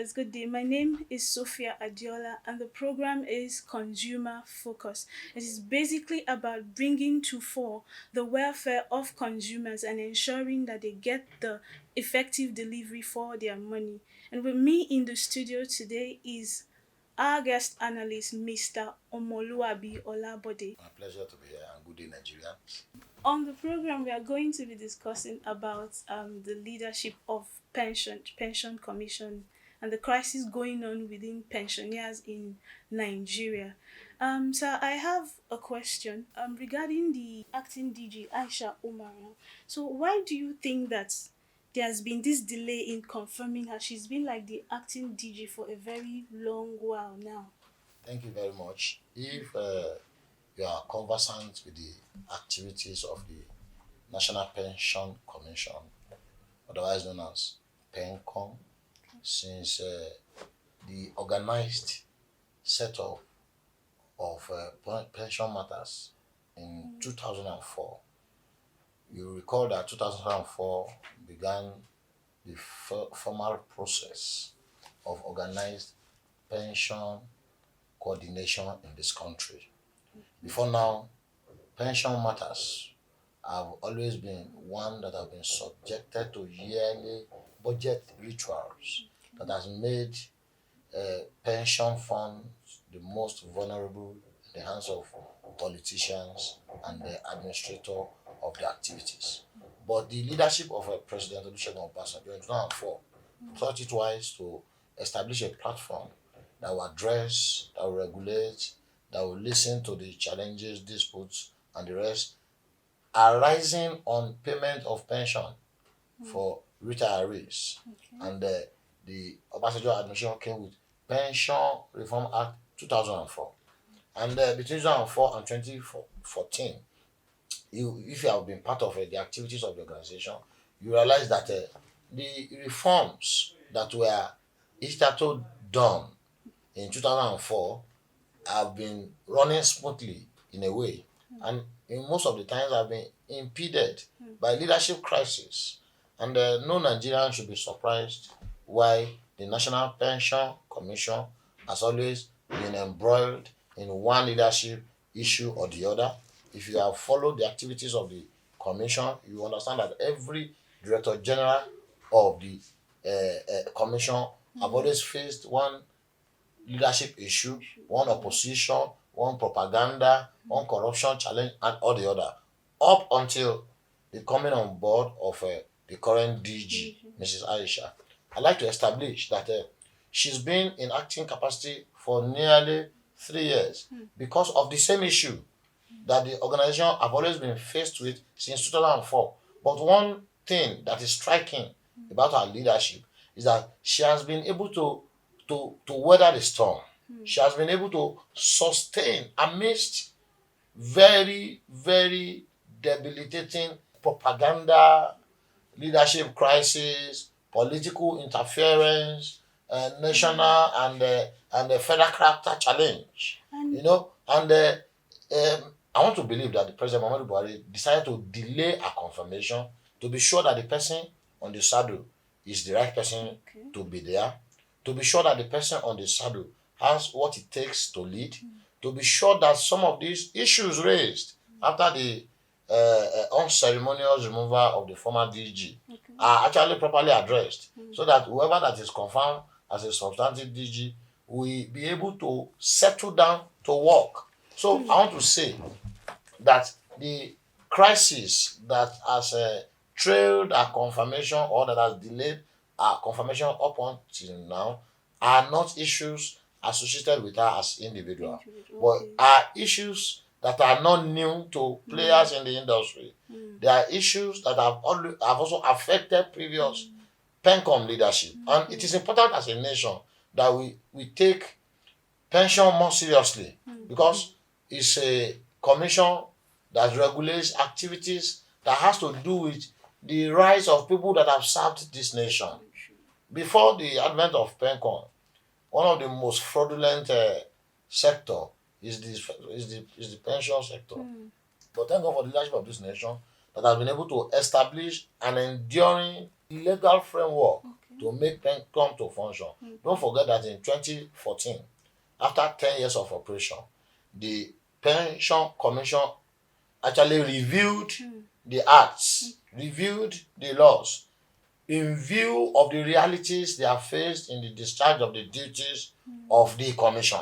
listeners, good day. My name is Sophia Adiola, and the program is Consumer Focus. It is basically about bringing to fore the welfare of consumers and ensuring that they get the effective delivery for their money. And with me in the studio today is our guest analyst, Mr. Omoluabi Olabode. My pleasure to be here and good day, Nigeria. On the program, we are going to be discussing about the leadership of pension commission and the crisis going on within pensioners in Nigeria. So I have a question regarding the acting DG Aisha Omaran. So why do you think that there has been this delay in confirming her? She's been like the acting DG for a very long while now. Thank you very much. If you are conversant with the activities of the National Pension Commission, otherwise known as PenCom, since the organized setup of pension matters in 2004, you recall that 2004 began the formal process of organized pension coordination in this country. Before now, pension matters have always been one that have been subjected to yearly budget rituals that has made pension funds the most vulnerable in the hands of politicians and the administrator of the activities. But the leadership of President Olusegun Obasanjo in 2004 thought it wise to establish a platform that will address, that will regulate, that will listen to the challenges, disputes, and the rest arising on payment of pension for retirees. And the Obasanjo administration came with Pension Reform Act 2004. And between 2004 and 2014, if you have been part of the activities of the organization, you realize that the reforms that were hitherto done in 2004 have been running smoothly in a way, and in most of the times have been impeded by leadership crisis. And no Nigerian should be surprised why the National Pension Commission has always been embroiled in one leadership issue or the other. If you have followed the activities of the commission, you understand that every director general of the commission have always faced one leadership issue, one opposition, one propaganda, one corruption challenge, and all the other, up until the coming on board of the current DG, Mrs. Aisha. I'd like to establish that she's been in acting capacity for nearly 3 years because of the same issue that the organization have always been faced with since 2004. But one thing that is striking about her leadership is that she has been able to weather the storm. She has been able to sustain amidst very, very debilitating propaganda, leadership crisis, political interference, national and federal character challenge. You know, and I want to believe that the President Muhammadu Buhari decided to delay a confirmation to be sure that the person on the saddle is the right person to be there, to be sure that the person on the saddle has what it takes to lead, to be sure that some of these issues raised after the unceremonious removal of the former DG are actually properly addressed, so that whoever that is confirmed as a substantive DG will be able to settle down to work. So I want to say that the crisis that has trailed a confirmation or that has delayed a confirmation up until now are not issues associated with her as individual, but are issues that are not new to players in the industry. There are issues that have also affected previous PenCom leadership, and it is important as a nation that we take pension more seriously because it's a commission that regulates activities that has to do with the rights of people that have served this nation. Before the advent of PenCom, one of the most fraudulent sector is the pension sector. But thank God for the leadership of this nation that has been able to establish an enduring legal framework Okay. to make PenCom to function. Don't forget that in 2014, after 10 years of operation, the Pension Commission actually reviewed the acts, reviewed the laws in view of the realities they have faced in the discharge of the duties of the commission.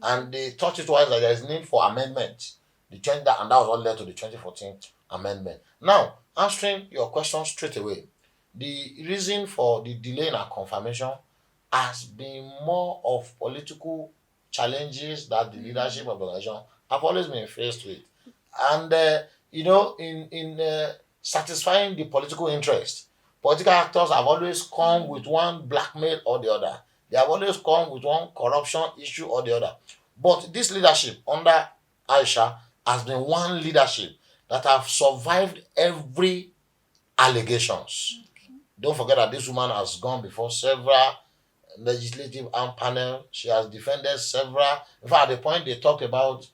And they thought it was that there is need for amendment. And that was what led to the 2014 amendment. Now, answering your question straight away, the reason for the delay in our confirmation has been more of political challenges that the leadership of the organization have always been faced with. And, in satisfying the political interest, political actors have always come with one blackmail or the other. They have always come with one corruption issue or the other. But this leadership under Aisha has been one leadership that have survived every allegations. Okay. Don't forget that this woman has gone before several legislative arm panel. She has defended several. In fact, at the point they talked about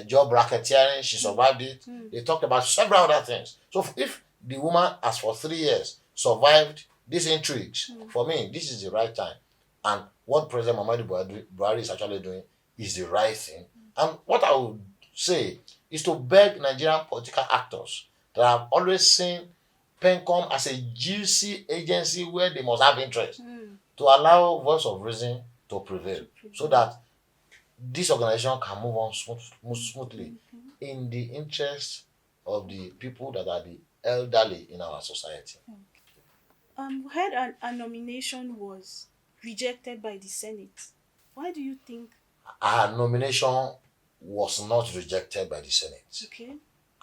job racketeering, she survived it. They talked about several other things. So if the woman has for 3 years survived these intrigues, for me, this is the right time. And what President Muhammadu Buhari is actually doing is the right thing. And what I would say is to beg Nigerian political actors that have always seen PenCom as a juicy agency where they must have interest to allow voice of reason to prevail so that this organization can move on smoothly in the interest of the people that are the elderly in our society. We heard a nomination was rejected by the Senate. Why do you think? Our nomination was not rejected by the Senate. Okay.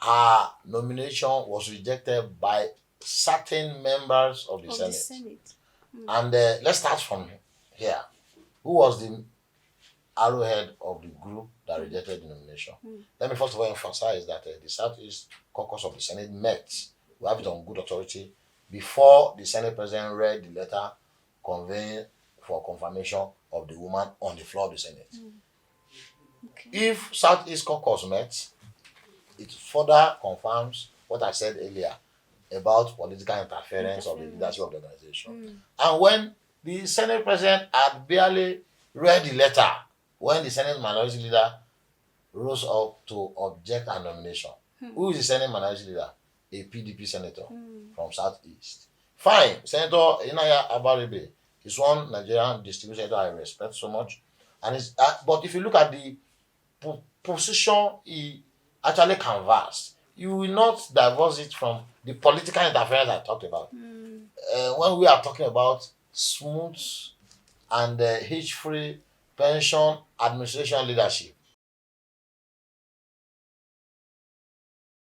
Our nomination was rejected by certain members of the Of Senate. the Senate. And let's start from here. Who was the arrowhead of the group that rejected the nomination? Let me first of all emphasize that the Southeast Caucus of the Senate met, we have it on good authority, before the Senate President read the letter conveying for confirmation of the woman on the floor of the Senate. Okay. If Southeast Caucus met, it further confirms what I said earlier about political interference of the leadership of the organization. And when the Senate President had barely read the letter, when the Senate Minority Leader rose up to object her nomination, who is the Senate Minority Leader? A PDP senator from Southeast. Fine, Senator Inaya Abaribe is one Nigerian distinguished senator I respect so much. And but if you look at the position he actually canvassed, you will not divorce it from the political interference I talked about. When we are talking about smooth and hitch-free pension administration leadership,